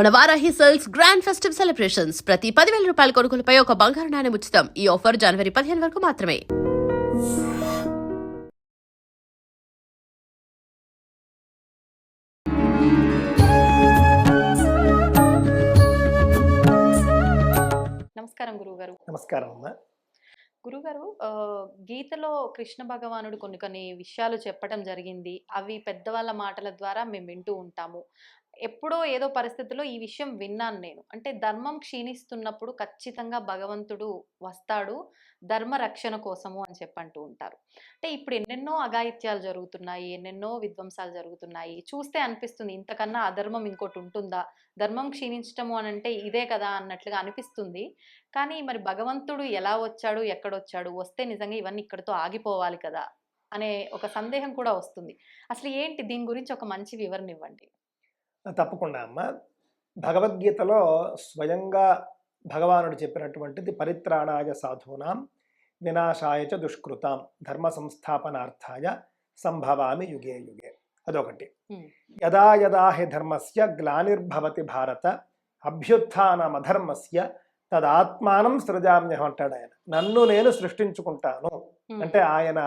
మన Varahi sales grand festive celebrations ప్రతి 10,000 రూపాయల కొనుగోలుపై ఒక బంగారు నాణెం ఉచితం. ఈ ఆఫర్ జనవరి 15 వరకు మాత్రమే. నమస్కారం గురువుగారు. నమస్కారం అమ్మా. గురుగారు, గీతలో కృష్ణ భగవానుడు కొన్ని విషయాలు చెప్పడం జరిగింది. అవి పెద్దవాళ్ళ మాటల ద్వారా మేము వింటూ ఉంటాము. ఎప్పుడో ఏదో పరిస్థితిలో ఈ విషయం విన్నాను నేను. అంటే ధర్మం క్షీణిస్తున్నప్పుడు ఖచ్చితంగా భగవంతుడు వస్తాడు ధర్మ రక్షణ కోసము అని చెప్పంటూ ఉంటారు. అంటే ఇప్పుడు ఎన్నెన్నో అఘాయిత్యాలు జరుగుతున్నాయి, ఎన్నెన్నో విధ్వంసాలు జరుగుతున్నాయి. చూస్తే అనిపిస్తుంది ఇంతకన్నా అధర్మం ఇంకోటి ఉంటుందా, ధర్మం క్షీణించటము అని అంటే ఇదే కదా అన్నట్లుగా అనిపిస్తుంది. కానీ మరి భగవంతుడు ఎలా వచ్చాడు, ఎక్కడొచ్చాడు, వస్తే నిజంగా ఇవన్నీ ఇక్కడితో ఆగిపోవాలి కదా అనే ఒక సందేహం కూడా వస్తుంది. అసలు ఏంటి దీని గురించి ఒక మంచి వివరణ ఇవ్వండి. తప్పకుండా అమ్మ. భగవద్గీతలో స్వయంగా భగవానుడు చెప్పినటువంటిది పరిత్రాణాయ సాధూనాం వినాశాయ చ దుష్కృతాం ధర్మ సంస్థాపనార్థాయ సంభవామి యుగే యుగే. అదొకటి. యదా యదా హి ధర్మస్య గ్లానిర్భవతి భారత అభ్యుత్థానమధర్మస్య తదాత్మానం సృజామ్యహం అంటాడు ఆయన. నన్ను నేను సృష్టించుకుంటాను అంటే ఆయన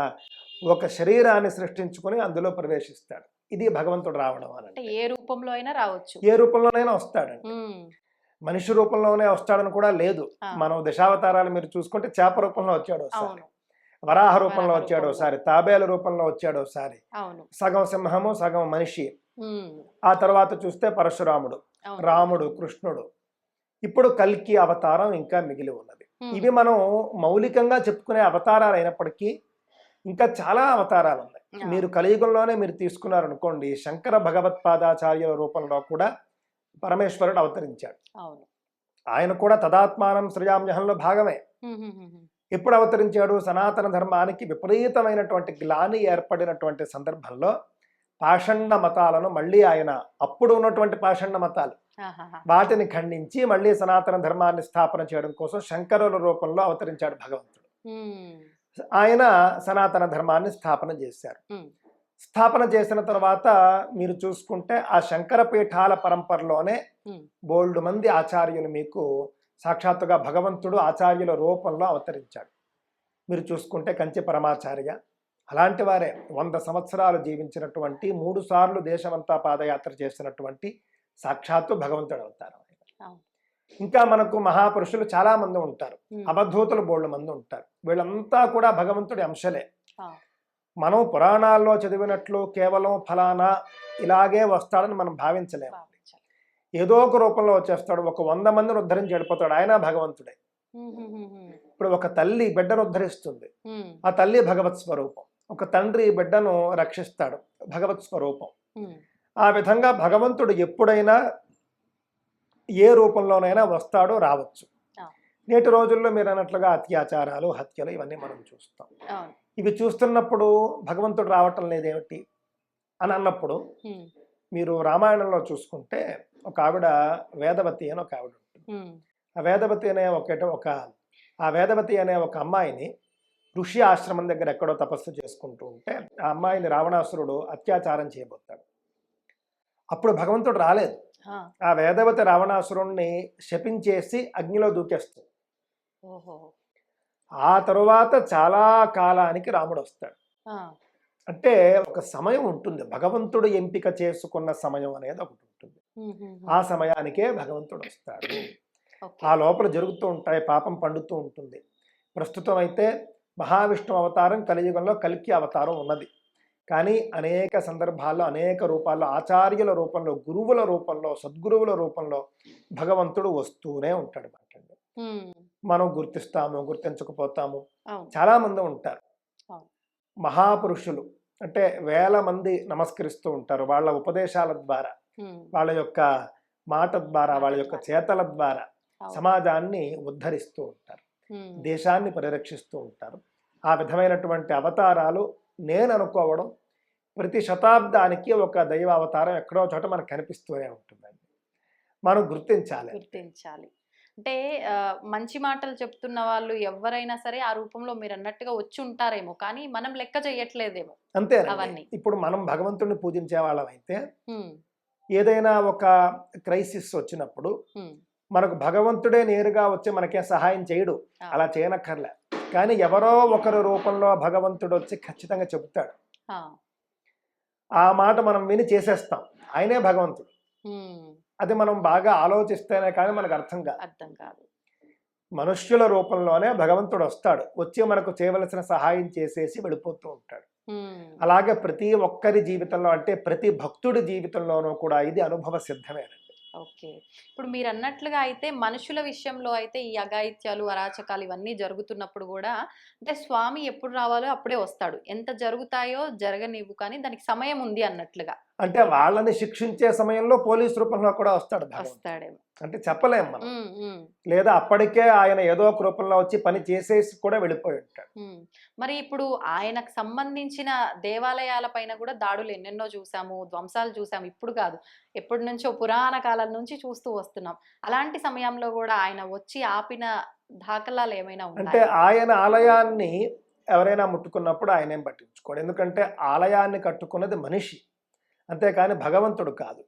ఒక శరీరాన్ని సృష్టించుకుని అందులో ప్రవేశిస్తాడు. ఇది భగవంతుడు రావడం అంటే ఏ రూపంలో అయినా రావచ్చు, ఏ రూపంలోనైనా వస్తాడండి. మనిషి రూపంలోనే వస్తాడని కూడా లేదు. మనం దశావతారాలు మీరు చూసుకుంటే చేప రూపంలో వచ్చాడు ఒకసారి, వరాహ రూపంలో వచ్చాడు ఒకసారి, తాబేల రూపంలో వచ్చాడు ఒకసారి, సగం సింహము సగం మనిషి. ఆ తర్వాత చూస్తే పరశురాముడు, రాముడు, కృష్ణుడు, ఇప్పుడు కల్కి అవతారం ఇంకా మిగిలి ఉన్నది. ఇవి మనం మౌలికంగా చెప్పుకునే అవతారాలు అయినప్పటికీ ఇంకా చాలా అవతారాలు ఉన్నాయి. మీరు కలియుగంలోనే మీరు తీసుకున్నారనుకోండి, శంకర భగవత్పాదాచార్యుల రూపంలో కూడా పరమేశ్వరుడు అవతరించాడు. ఆయన కూడా తదాత్మానం సృజామ్యహంలో భాగమే. ఎప్పుడు అవతరించాడు? సనాతన ధర్మానికి విపరీతమైనటువంటి గ్లాని ఏర్పడినటువంటి సందర్భంలో పాషండ మతాలను మళ్ళీ ఆయన, అప్పుడు ఉన్నటువంటి పాషండ మతాలు, వాటిని ఖండించి మళ్ళీ సనాతన ధర్మాన్ని స్థాపన చేయడం కోసం శంకరుల రూపంలో అవతరించాడు భగవంతుడు. ఆయన సనాతన ధర్మాన్ని స్థాపన చేశారు. స్థాపన చేసిన తర్వాత మీరు చూసుకుంటే ఆ శంకర పీఠాల పరంపరలోనే బోల్డు మంది ఆచార్యులు మీకు సాక్షాత్తుగా భగవంతుడు ఆచార్యుల రూపంలో అవతరించాడు. మీరు చూసుకుంటే కంచి పరమాచార్య అలాంటి వారే 100 సంవత్సరాలు జీవించినటువంటి, 3 సార్లు దేశమంతా పాదయాత్ర చేసినటువంటి సాక్షాత్తు భగవంతుడు అవతారం. ఇంకా మనకు మహాపురుషులు చాలా మంది ఉంటారు, అవధూతులు బోల్డు మంది ఉంటారు. వీళ్ళంతా కూడా భగవంతుడి అంశలే. మనం పురాణాల్లో చదివినట్లు కేవలం ఫలానా ఇలాగే వస్తాడని మనం భావించలేము. ఏదో ఒక రూపంలో వచ్చేస్తాడు. ఒక 100 మందిని ఉద్ధరించి వెళ్ళిపోతాడు, ఆయన భగవంతుడే. ఇప్పుడు ఒక తల్లి బిడ్డను ఉద్ధరిస్తుంది, ఆ తల్లి భగవత్ స్వరూపం. ఒక తండ్రి బిడ్డను రక్షిస్తాడు, భగవత్ స్వరూపం. ఆ విధంగా భగవంతుడు ఎప్పుడైనా ఏ రూపంలోనైనా వస్తాడో రావచ్చు. నేటి రోజుల్లో మీరు అన్నట్లుగా అత్యాచారాలు, హత్యలు ఇవన్నీ మనం చూస్తాం. ఇవి చూస్తున్నప్పుడు భగవంతుడు రావటం లేదేమిటి అని అన్నప్పుడు మీరు రామాయణంలో చూసుకుంటే ఒక ఆవిడ వేదవతి అని ఒక ఆవిడ ఉంటుంది. ఆ వేదవతి అనే ఒక అమ్మాయిని ఋషి ఆశ్రమం దగ్గర ఎక్కడో తపస్సు చేసుకుంటూ ఉంటే ఆ అమ్మాయిని రావణాసురుడు అత్యాచారం చేయబోతాడు. అప్పుడు భగవంతుడు రాలేదు. ఆ వేదవతి రావణాసురుణ్ణి శపించేసి అగ్నిలో దూకేస్తుంది. ఆ తరువాత చాలా కాలానికి రాముడు వస్తాడు. అంటే ఒక సమయం ఉంటుంది, భగవంతుడు ఎంపిక చేసుకున్న సమయం అనేది ఒకటి ఉంటుంది. ఆ సమయానికే భగవంతుడు వస్తాడు. ఆ లోపల జరుగుతూ ఉంటాయి, పాపం పండుతూ ఉంటుంది. ప్రస్తుతం అయితే మహావిష్ణు అవతారం, కలియుగంలో కల్కి అవతారం ఉన్నది. కానీ అనేక సందర్భాల్లో, అనేక రూపాల్లో, ఆచార్యుల రూపంలో, గురువుల రూపంలో, సద్గురువుల రూపంలో భగవంతుడు వస్తూనే ఉంటాడు. మనం గుర్తిస్తాము, గుర్తించకపోతాము. చాలా మంది ఉంటారు మహాపురుషులు, అంటే వేల మంది నమస్కరిస్తూ ఉంటారు. వాళ్ళ ఉపదేశాల ద్వారా, వాళ్ళ యొక్క మాట ద్వారా, వాళ్ళ యొక్క చేతల ద్వారా సమాజాన్ని ఉద్ధరిస్తూ ఉంటారు, దేశాన్ని పరిరక్షిస్తూ ఉంటారు. ఆ విధమైనటువంటి అవతారాలు నేను అనుకోవడం ప్రతి శతాబ్దానికి ఒక దైవ అవతారం ఎక్కడో చోట మనకు కనిపిస్తూనే ఉంటుందండి. మనం గుర్తించాలి. అంటే మంచి మాటలు చెప్తున్న వాళ్ళు ఎవరైనా సరే ఆ రూపంలో మీరు అన్నట్టుగా వచ్చి ఉంటారేమో, కానీ మనం లెక్క చేయట్లేదేమో. అంతే. అవన్నీ ఇప్పుడు మనం భగవంతుడిని పూజించే వాళ్ళం అయితే ఏదైనా ఒక క్రైసిస్ వచ్చినప్పుడు ఉమ్, మనకు భగవంతుడే నేరుగా వచ్చి మనకే సహాయం చేయడు, ఆ, అలా చేయనక్కర్లే. కానీ ఎవరో ఒకరు రూపంలో భగవంతుడు వచ్చి ఖచ్చితంగా చెబుతాడు. ఆ, ఆ మాట మనం విని చేసేస్తాం. ఆయనే భగవంతుడు. ఉమ్, అది మనం బాగా ఆలోచిస్తేనే కానీ మనకు అర్థం కాదు. అర్థం కాదు. మనుష్యుల రూపంలోనే భగవంతుడు వస్తాడు, వచ్చి మనకు చేయవలసిన సహాయం చేసేసి వెళ్ళిపోతూ ఉంటాడు. ఉమ్, అలాగే ప్రతి ఒక్కరి జీవితంలో, అంటే ప్రతి భక్తుడి జీవితంలోనూ కూడా ఇది అనుభవ సిద్ధమేనండి. ఓకే. ఇప్పుడు మీరు అన్నట్లుగా అయితే మనుషుల విషయంలో అయితే ఈ అఘాయిత్యాలు, అరాచకాలు ఇవన్నీ జరుగుతున్నప్పుడు కూడా అంటే స్వామి ఎప్పుడు రావాలో అప్పుడే వస్తాడు. ఎంత జరుగుతాయో జరగనివ్వు కానీ దానికి సమయం ఉంది అన్నట్లుగా అంటే వాళ్ళని శిక్షించే సమయంలో పోలీస్ రూపంలో కూడా వస్తాడు భగవంతుడు. వస్తాడేమో. అంటే చెప్పలేం మనం. ఉమ్, ఉమ్, లేదా అప్పటికే ఆయన ఏదో ఒక రూపంలో వచ్చి పని చేసేసి కూడా వెళ్ళిపోయి ఉంటాడు. ఉమ్. మరి ఇప్పుడు ఆయనకు సంబంధించిన దేవాలయాల పైన కూడా దాడులు ఎన్నెన్నో చూసాము, ధ్వంసాలు చూసాము. ఇప్పుడు కాదు, ఎప్పటి నుంచో పురాణ కాలం నుంచి చూస్తూ వస్తున్నాం. అలాంటి సమయంలో కూడా ఆయన వచ్చి ఆపిన దాఖలాలు ఏమైనా అంటే ఉంటాయి? ఆయన ఆలయాన్ని ఎవరైనా ముట్టుకున్నప్పుడు ఆయన ఏం పట్టించుకోడు. ఎందుకంటే ఆలయాన్ని కట్టుకున్నది మనిషి, అంతేకాని భగవంతుడు కాదు.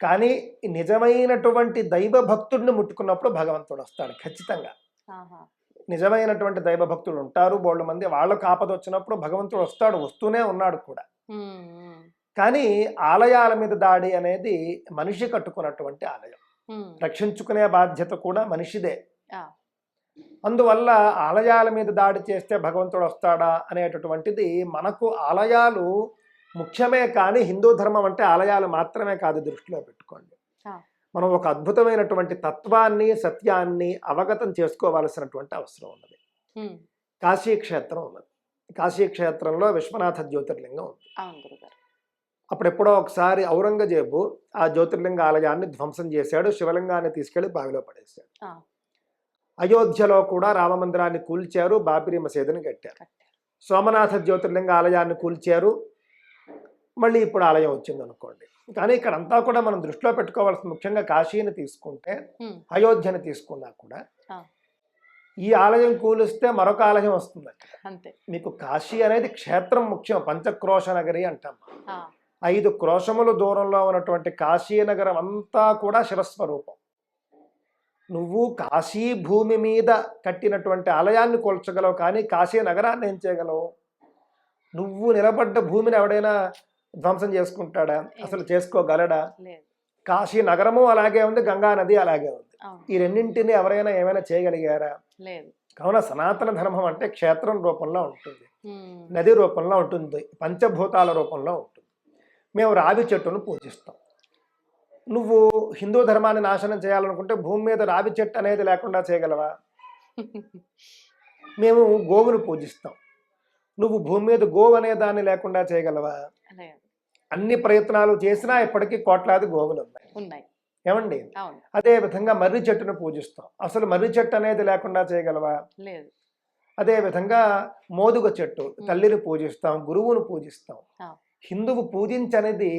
కానీ నిజమైనటువంటి దైవ భక్తుడిని ముట్టుకున్నప్పుడు భగవంతుడు వస్తాడు ఖచ్చితంగా. నిజమైనటువంటి దైవ భక్తులు ఉంటారు బోళ్ళు మంది, వాళ్ళకు ఆపద వచ్చినప్పుడు భగవంతుడు వస్తాడు, వస్తూనే ఉన్నాడు కూడా. కానీ ఆలయాల మీద దాడి అనేది మనిషి కట్టుకున్నటువంటి ఆలయం, రక్షించుకునే బాధ్యత కూడా మనిషిదే. అందువల్ల ఆలయాల మీద దాడి చేస్తే భగవంతుడు వస్తాడా అనేటటువంటిది, మనకు ఆలయాలు ముఖ్యమే కానీ హిందూ ధర్మం అంటే ఆలయాలు మాత్రమే కాదు, దృష్టిలో పెట్టుకోండి. మనం ఒక అద్భుతమైనటువంటి తత్వాన్ని, సత్యాన్ని అవగతం చేసుకోవాల్సినటువంటి అవసరం ఉన్నది. కాశీ క్షేత్రం ఉన్నది. కాశీ క్షేత్రంలో విశ్వనాథ జ్యోతిర్లింగం ఉంది. అప్పుడెప్పుడో ఒకసారి ఔరంగజేబు ఆ జ్యోతిర్లింగ ఆలయాన్ని ధ్వంసం చేశాడు, శివలింగాన్ని తీసుకెళ్లి బావిలో పడేశాడు. అయోధ్యలో కూడా రామమందిరాన్ని కూల్చారు, బాబరీ మసీదుని కట్టారు. సోమనాథ జ్యోతిర్లింగ ఆలయాన్ని కూల్చారు, మళ్ళీ ఇప్పుడు ఆలయం వచ్చింది అనుకోండి. కానీ ఇక్కడ అంతా కూడా మనం దృష్టిలో పెట్టుకోవాల్సిన, ముఖ్యంగా కాశీని తీసుకుంటే, అయోధ్యని తీసుకున్నా కూడా ఈ ఆలయం కూలిస్తే మరొక ఆలయం వస్తుంది అంతే. మీకు కాశీ అనేది క్షేత్రం ముఖ్యం, పంచక్రోశ నగరి అంటాం. 5 క్రోశములు దూరంలో ఉన్నటువంటి కాశీ నగరం అంతా కూడా శివస్వరూపం. నువ్వు కాశీ భూమి మీద కట్టినటువంటి ఆలయాన్ని కూల్చగలవు, కానీ కాశీ నగరాన్ని ఏం చేయగలవు? నువ్వు నిలబడ్డ భూమిని ఎవడైనా ధ్వంసం చేసుకుంటాడా? అసలు చేసుకోగలడా? కాశీ నగరము అలాగే ఉంది, గంగా నది అలాగే ఉంది. ఈ రెండింటిని ఎవరైనా ఏమైనా చేయగలిగారా? కావున సనాతన ధర్మం అంటే క్షేత్రం రూపంలో ఉంటుంది, నది రూపంలో ఉంటుంది, పంచభూతాల రూపంలో ఉంటుంది. మేము రావి చెట్టును పూజిస్తాం. నువ్వు హిందూ ధర్మాన్ని నాశనం చేయాలనుకుంటే భూమి మీద రావి చెట్టు అనేది లేకుండా చేయగలవా? మేము గోవును పూజిస్తాం. నువ్వు భూమి మీద గోవు అనే దాన్ని లేకుండా చేయగలవా? అన్ని ప్రయత్నాలు చేసినా ఇప్పటికీ కోట్లాది గోవులు ఉన్నాయి. ఏమండి? అదే విధంగా మర్రి చెట్టును పూజిస్తాం. అసలు మర్రి చెట్టు అనేది లేకుండా చేయగలవా? లేదు. అదే విధంగా మోదుగ చెట్టు, తల్లిని పూజిస్తాం, గురువును పూజిస్తాం. హిందువు పూజించనిది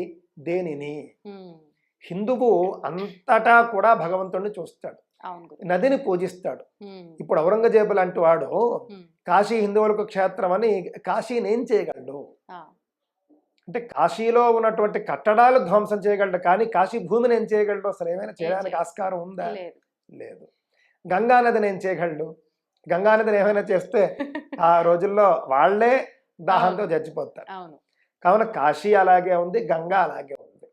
దేనిని? హిందువు అంతటా కూడా భగవంతుడిని చూస్తాడు, నదిని పూజిస్తాడు. ఇప్పుడు ఔరంగజేబు లాంటి వాడు కాశీ హిందువులకు క్షేత్రం అని కాశీని ఏం చేయగలడు? అంటే కాశీలో ఉన్నటువంటి కట్టడాలు ధ్వంసం చేయగలడు, కానీ కాశీ భూమిని ఏం చేయగలడు? అసలు ఏమైనా చేయడానికి ఆస్కారం ఉందా? లేదు. గంగా నదిని ఏం చేయగలడు? గంగా నదిని ఏమైనా చేస్తే ఆ రోజుల్లో వాళ్లే దాహంతో చచ్చిపోతారు. కావున కాశీ అలాగే ఉంది, గంగా అలాగే ఉంది.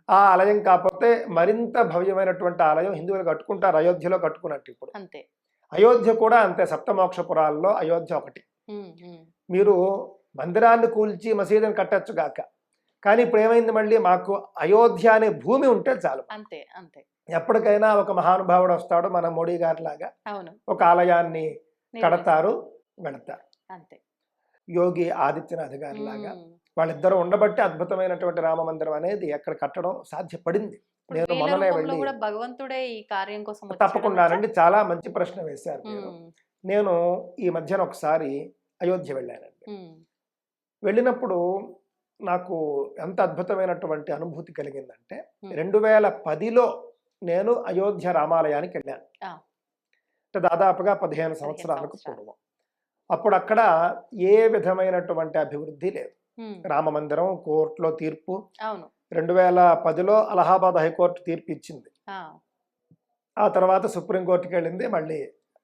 ఆ ఆలయం కాకపోతే మరింత భవ్యమైనటువంటి ఆలయం హిందువులు కట్టుకుంటారు, అయోధ్యలో కట్టుకున్నట్టు. ఇప్పుడు అంతే, అయోధ్య కూడా అంతే. సప్తమోక్షపురాల్లో అయోధ్య ఒకటి. మీరు మందిరాన్ని కూల్చి మసీదుని కట్టచ్చు గాక, కానీ ఇప్పుడు ఏమైంది, మళ్ళీ మాకు అయోధ్య అనే భూమి ఉంటే చాలు. అంతే అంతే. ఎప్పటికైనా ఒక మహానుభావుడు వస్తాడు, మన మోడీ గారి లాగా ఒక ఆలయాన్ని కడతారు, వెళతారు. అంతే. యోగి ఆదిత్యనాథ్ గారి లాగా వాళ్ళిద్దరూ ఉండబట్టి అద్భుతమైనటువంటి రామ మందిరం అనేది ఎక్కడ కట్టడం సాధ్యపడింది. నేను మొన్ననే వెళ్ళి, భగవంతుడే ఈ కార్యం కోసం తప్పకుండానండి, చాలా మంచి ప్రశ్న వేశారు మీరు. నేను ఈ మధ్యన ఒకసారి అయోధ్య వెళ్ళానండి. వెళ్ళినప్పుడు నాకు ఎంత అద్భుతమైనటువంటి అనుభూతి కలిగిందంటే, 2010లో నేను అయోధ్య రామాలయానికి వెళ్ళాను. అంటే దాదాపుగా 15 సంవత్సరాలకు పూర్వం. అప్పుడు అక్కడ ఏ విధమైనటువంటి అభివృద్ధి లేదు. రామ మందిరం, కోర్టులో తీర్పు, 2010లో అలహాబాద్ హైకోర్టు తీర్పు ఇచ్చింది. ఆ, ఆ తర్వాత సుప్రీంకోర్టుకి వెళ్ళింది, మళ్ళీ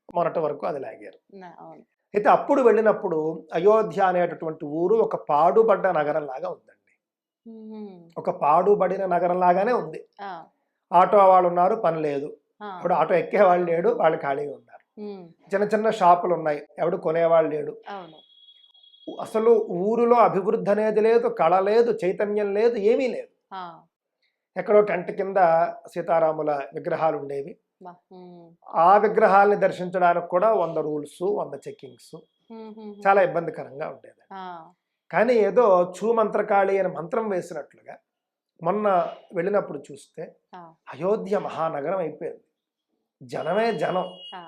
మొన్నటి వరకు అది లాగారు. అవును. అయితే అప్పుడు వెళ్ళినప్పుడు అయోధ్య అనేటటువంటి ఊరు ఒక పాడుబడ్డ నగరం లాగా ఉందండి. ఉమ్, ఒక పాడుబడిన నగరం లాగానే ఉంది. ఆ, ఆటో వాళ్ళు ఉన్నారు, పని లేదు. ఆ, ఇప్పుడు ఆటో ఎక్కేవాళ్ళు లేడు, వాళ్ళు ఖాళీగా ఉన్నారు. ఉమ్, చిన్న చిన్న షాపులు ఉన్నాయి, ఎవడు కొనేవాళ్ళు లేడు. అవును. అసలు ఊరిలో అభివృద్ధి అనేది లేదు, కళ లేదు, చైతన్యం లేదు, ఏమీ లేదు. ఆ, ఎక్కడో టెంట్ కింద సీతారాముల విగ్రహాలు ఉండేవి. బా, ఉమ్, ఆ విగ్రహాలని దర్శించడానికి కూడా 100 రూల్స్, 100 చెక్కింగ్స్, ఉమ్, ఉమ్, చాలా ఇబ్బందికరంగా ఉండేది. ఆ, కానీ ఏదో మంత్రకాళి అని మంత్రం వేసినట్లుగా మొన్న వెళ్ళినప్పుడు చూస్తే ఆ, అయోధ్య మహానగరం అయిపోయింది. జనమే జనం, ఆ,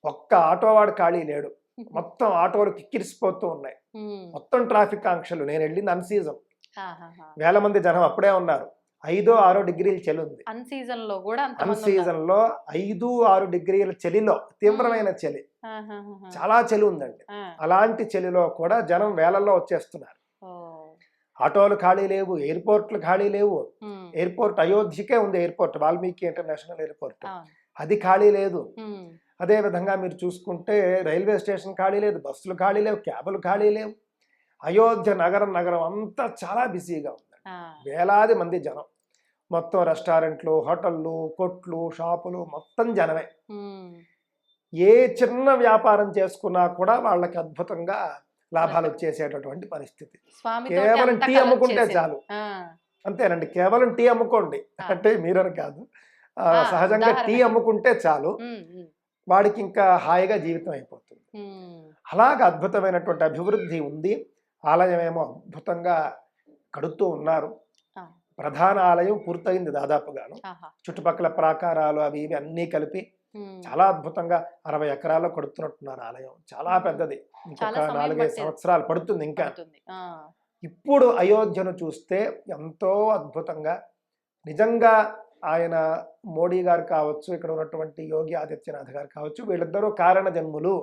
ఒక్క ఆటో వాడు ఖాళీ లేడు. మొత్తం ఆటోలు కిక్కిరిసిపోతూ ఉన్నాయి, ఉమ్, మొత్తం ట్రాఫిక్ ఆంక్షలు. నేను వెళ్ళింది అన్ సీజన్, ఆహాహా. వేల మంది జనం అప్పుడే ఉన్నారు. 5-6 డిగ్రీల చలి ఉంది. అన్ సీజన్ లో కూడా అన్ అంతమంది సీజన్ లో 5-6 డిగ్రీల చలిలో, తీవ్రమైన చలి, ఆహాహా. చాలా చలి ఉందండి. ఆ, అలాంటి చలిలో కూడా జనం వేలల్లో వచ్చేస్తున్నారు. ఓ, ఆటోలు ఖాళీ లేవు, ఎయిర్పోర్ట్లు ఖాళీ లేవు. ఉమ్, ఎయిర్పోర్ట్ అయోధ్యకే ఉంది, ఎయిర్పోర్ట్ వాల్మీకి ఇంటర్నేషనల్ ఎయిర్పోర్ట్, అవును. అది ఖాళీ లేదు. ఉమ్, అదే విధంగా మీరు చూసుకుంటే రైల్వే స్టేషన్ ఖాళీ లేదు, బస్సులు ఖాళీ లేవు, క్యాబులు ఖాళీ లేవు. అయోధ్య నగరం అంతా చాలా బిజీగా ఉంది. ఆ, వేలాది మంది జనం, మొత్తం రెస్టారెంట్లు, హోటళ్ళు, కొట్లు, షాపులు మొత్తం జనమే. ఉమ్, ఏ చిన్న వ్యాపారం చేసుకున్నా కూడా వాళ్ళకి అద్భుతంగా లాభాలు వచ్చేసేటటువంటి పరిస్థితి. స్వామితోటి కేవలం అంత టీ కలెక్ట్ అమ్ముకుంటే చేసేది. చాలు. ఆ, అంతేనండి, కేవలం టీ అమ్ముకోండి. ఆ. అంటే మీరని కాదు, ఆ, సహజంగా టీ ఉదాహరణకి. అమ్ముకుంటే చాలు, ఉమ్, ఉమ్, వాడికి ఇంకా హాయిగా జీవితం అయిపోతుంది. ఉమ్, అలాగ అద్భుతమైనటువంటి అభివృద్ధి ఉంది. ఆలయం ఏమో అద్భుతంగా కడుతూ ఉన్నారు. ఆ, ప్రధాన ఆలయం పూర్తయింది దాదాపుగాను. ఆహా. చుట్టుపక్కల ప్రాకారాలు అవి ఇవి అన్నీ కలిపి ఉమ్, చాలా అద్భుతంగా 60 ఎకరాల్లో కడుతున్నట్టున్నారు ఆలయం. చాలా పెద్దది, ఇంకొక చాలా సమయం 4-5 పట్టేది. సంవత్సరాలు పడుతుంది ఇంకా. పడుతుంది. ఆ, ఇప్పుడు అయోధ్యను చూస్తే ఎంతో అద్భుతంగా, నిజంగా ఆయన మోడీ గారు కావచ్చు, ఇక్కడ ఉన్నటువంటి యోగి ఆదిత్యనాథ్ గారు కావచ్చు, వీళ్ళిద్దరూ కారణ జన్ములు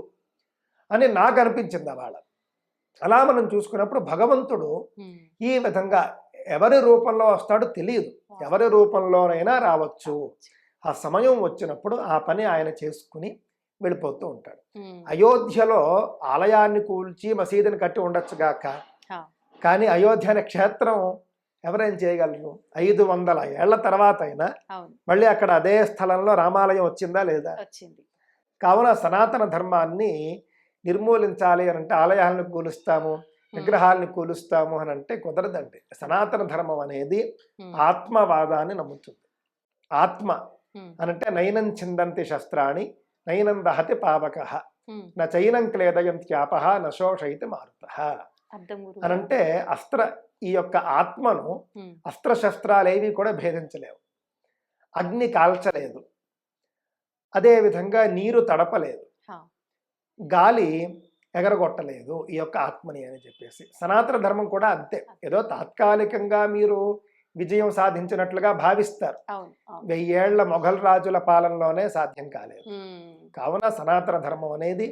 అని నాకు అనిపించింది అవాళ. అలా మనం చూసుకున్నప్పుడు భగవంతుడు ఉమ్, ఈ విధంగా ఎవరి రూపంలో వస్తాడో తెలియదు, ఎవరి రూపంలోనైనా రావచ్చు. ఆ సమయం వచ్చినప్పుడు ఆ పని ఆయన చేసుకుని వెళ్ళిపోతూ ఉంటాడు. ఉమ్, అయోధ్యలో ఆలయాన్ని కూల్చి మసీదుని కట్టి ఉండొచ్చుగాక, ఆ, కానీ అయోధ్య అనే క్షేత్రం ఎవరేం చేయగలరు? 500 ఏళ్ల తర్వాత అయినా అవును, మళ్ళీ అక్కడ అదే స్థలంలో రామాలయం వచ్చిందా లేదా? వచ్చింది. కావున సనాతన ధర్మాన్ని నిర్మూలించాలి అని అంటే ఆలయాలను కూలుస్తాము, విగ్రహాలని కూలుస్తాము అని అంటే కుదరదండి. సనాతన ధర్మం అనేది ఉమ్, ఆత్మవాదాన్ని నమ్ముతుంది. ఆత్మ ఉమ్, అనంటే నైనం చిందంతి శస్త్రాణి నైనం దహతి పావకః ఉమ్, న చైనం క్లేదయంత్యాపః నశోషయితి మారుతః అర్థం గురువు. అనంటే ఈ యొక్క ఆత్మను ఉమ్, అస్త్రశస్త్రాలేవి కూడా భేదించలేవు. అగ్ని కాల్చలేదు, అదేవిధంగా నీరు తడపలేదు, ఆ, గాలి ఎగరగొట్టలేదు ఈ యొక్క ఆత్మని అని చెప్పేసి. సనాతన ధర్మం కూడా అంతే. ఏదో తాత్కాలికంగా మీరు విజయం సాధించినట్లుగా భావిస్తారు. అవును, అవును. 1000 ఏళ్ల మొఘల్ రాజుల పాలనలోనే సాధ్యం కాలేదు. ఉమ్, కావున సనాతన ధర్మం అనేది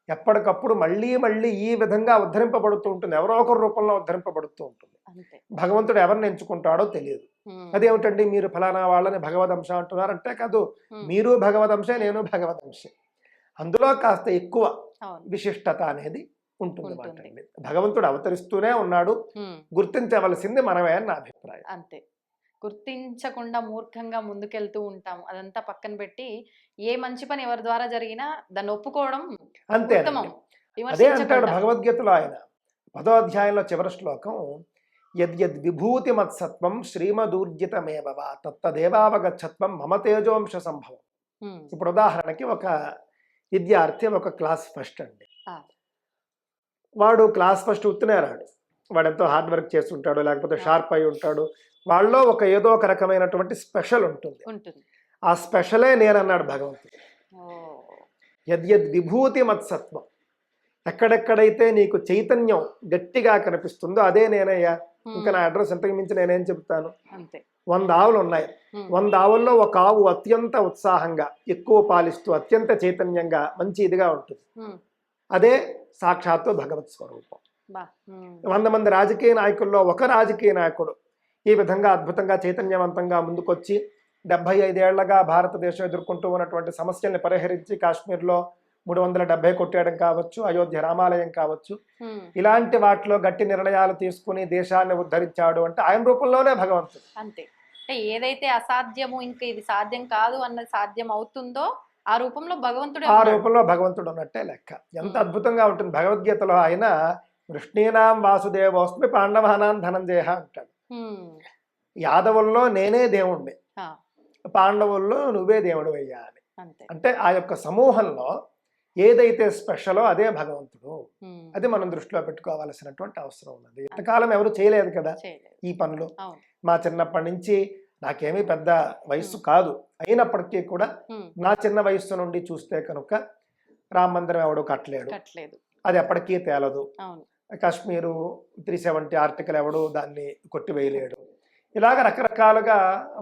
ఎప్పటికప్పుడు మళ్ళీ మళ్ళీ ఈ విధంగా ఉద్ధరింపబడుతూ ఉంటుంది, ఎవరో ఒకరి రూపంలో ఉద్ధరింపబడుతూ ఉంటుంది. అంతే. భగవంతుడు ఎవరిని ఎంచుకుంటాడో తెలియదు. ఉమ్, అదేమిటండి మీరు ఫలానా వాళ్ళని భగవదంశ అంటున్నారంటే, కాదు, ఉమ్, మీరు భగవదంశే, నేను భగవదంశే. అందులో కాస్త ఎక్కువ అవును, విశిష్టత అనేది ఉంటుంది ఉంటుంది. మాటండి. భగవంతుడు అవతరిస్తూనే ఉన్నాడు, ఉమ్, గుర్తించవలసింది మనమే అని నా అభిప్రాయం. అంతే. గుర్తించకుండా మూర్ఖంగా ముందుకెళ్తూ ఉంటాం. అదంతా పక్కన పెట్టి ఏ మంచి పని ఎవరి ద్వారా జరిగినా దాన్ని ఒప్పుకోవడం అంతేనండి. ఉత్తమం. అదే అంటాడు విమర్శించకుండా. భగవద్గీతలో ఆయన 10వ అధ్యాయంలో చివరి శ్లోకం, యద్యద్ విభూతి మత్సత్వం శ్రీమదూర్జితమేవ వా తత్తదేవావగచ్చత్వం మమ తేజోంశ సంభవం. ఉమ్, ఇప్పుడు ఉదాహరణకి ఒక విద్యార్థి ఒక క్లాస్ ఫస్ట్ అండి. ఆ, వాడు క్లాస్ ఫస్ట్ ఉత్తనే రాడు, వాడు ఎంతో హార్డ్ వర్క్ చేస్తుంటాడు, లేకపోతే షార్ప్ అయి ఉంటాడు. వాళ్ళలో ఏదో ఒక రకమైనటువంటి స్పెషల్ ఉంటుంది. ఉంటుంది. ఆ స్పెషలే నేనన్నాడు భగవంతుడు. ఓ, యద్యద్ విభూతి మత్సత్వం, ఎక్కడెక్కడైతే నీకు చైతన్యం గట్టిగా కనిపిస్తుందో అదే నేనయ్యా. ఇంకా నా అడ్రస్ ఎంతకు మించి నేనేం చెప్తాను? అంతే. 100 ఆవులు ఉన్నాయి, 100 ఆవుల్లో ఒక ఆవు అత్యంత ఉత్సాహంగా, ఎక్కువ పాలిస్తూ, అత్యంత చైతన్యంగా, మంచి ఇదిగా ఉంటుంది. ఉమ్, అదే సాక్షాత్తు భగవత్ స్వరూపం. బా, ఉమ్, 100 మంది రాజకీయ నాయకుల్లో ఒక రాజకీయ నాయకుడు ఈ విధంగా అద్భుతంగా చైతన్యవంతంగా ముందుకొచ్చి 75 ఏళ్లగా భారతదేశం ఎదుర్కొంటూ ఉన్నటువంటి సమస్యల్ని పరిహరించి కాశ్మీర్లో 370 కొట్టేయడం కావచ్చు, అయోధ్య రామాలయం కావచ్చు, ఇలాంటి వాటిలో గట్టి నిర్ణయాలు తీసుకుని దేశాన్ని ఉద్ధరించాడు అంటే ఆయన రూపంలోనే భగవంతుడు. అంతే. అంటే ఏదైతే అసాధ్యము ఇంకా ఇది సాధ్యం కాదు అన్నది సాధ్యం అవుతుందో ఆ రూపంలో భగవంతుడు, ఆ రూపంలో భగవంతుడు ఉన్నట్టే లెక్క. ఎంత అద్భుతంగా ఉంటుంది భగవద్గీతలో ఆయన వృష్ణీనాం వాసుదేవోస్మి పాండవానాం ధనంజయ అంటాడు. యాదవుల్లో నేనే దేవుణ్ణి, పాండవుల్లో నువ్వే దేవుడు అయ్యా అని. అంటే ఆ యొక్క సమూహంలో ఏదైతే స్పెషలో అదే భగవంతుడు. అది మనం దృష్టిలో పెట్టుకోవాల్సినటువంటి అవసరం ఉన్నది. ఇంతకాలం ఎవరు చేయలేదు కదా ఈ పనులు. మా చిన్నప్పటి నుంచి నాకేమీ పెద్ద వయస్సు కాదు, అయినప్పటికీ కూడా నా చిన్న వయస్సు నుండి చూస్తే కనుక రామ మందిరం ఎవడు కట్టలేడు, అది ఎప్పటికీ తేలదు. కాశ్మీరు 370 ఆర్టికల్ ఎవడు దాన్ని కొట్టివేయలేడు. ఇలాగ రకరకాలుగా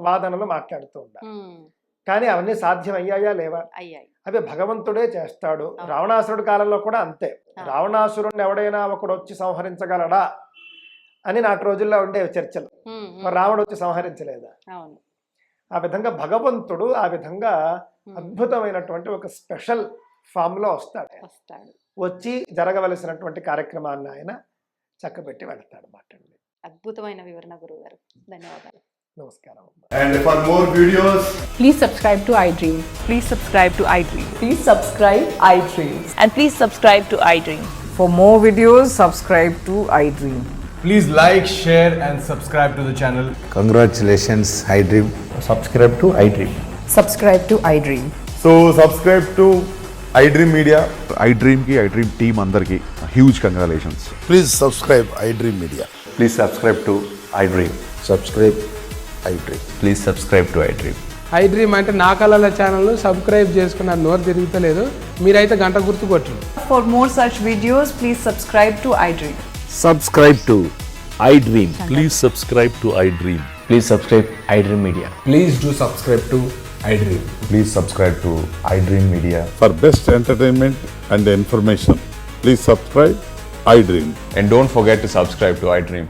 వాదనలు మాట్లాడుతూ ఉంటారు. కానీ అవన్నీ సాధ్యం అయ్యాయా లేవా? అవి భగవంతుడే చేస్తాడు. రావణాసురుడి కాలంలో కూడా అంతే. రావణాసురుడిని ఎవడైనా ఒకడు వచ్చి సంహరించగలడా అని నాటి రోజుల్లో ఉండేవి చర్చలు. రావణుడు వచ్చి సంహరించలేదా? ఆ విధంగా భగవంతుడు ఆ విధంగా అద్భుతమైనటువంటి ఒక స్పెషల్ ఫామ్ లో వస్తాడు. వచ్చి జరగవలసినటువంటి కార్యక్రమాన్ని ఆయన చక్కబెట్టి వెళ్తాడు. మాట్లాడండి. అద్భుతమైన వివరణ గురువు గారు, ధన్యవాదాలు. నమస్కారం. And for more videos, please subscribe to iDream. Please subscribe to iDream. Please subscribe iDream. And please subscribe to iDream. For more videos, subscribe to iDream. please like, share and subscribe to the channel. Congratulations, iDream. Subscribe to iDream. Subscribe to iDream. So subscribe to iDream Media. iDream ki iDream team andarki huge congratulations. Please subscribe iDream Media. Please subscribe to iDream. Subscribe iDream. Please subscribe to iDream. iDream అంటే నా కళల channel subscribe చేసుకున్న నోరు తిరుగుతలేదు, మీరైతే గంట గుర్తు కొట్టండి. For more such videos, please subscribe to iDream. Subscribe to iDream. Please subscribe to iDream. Please subscribe iDream Media. Please do subscribe to iDream. Please subscribe to iDream Media. For best entertainment and information, please subscribe iDream. And don't forget to subscribe to iDream.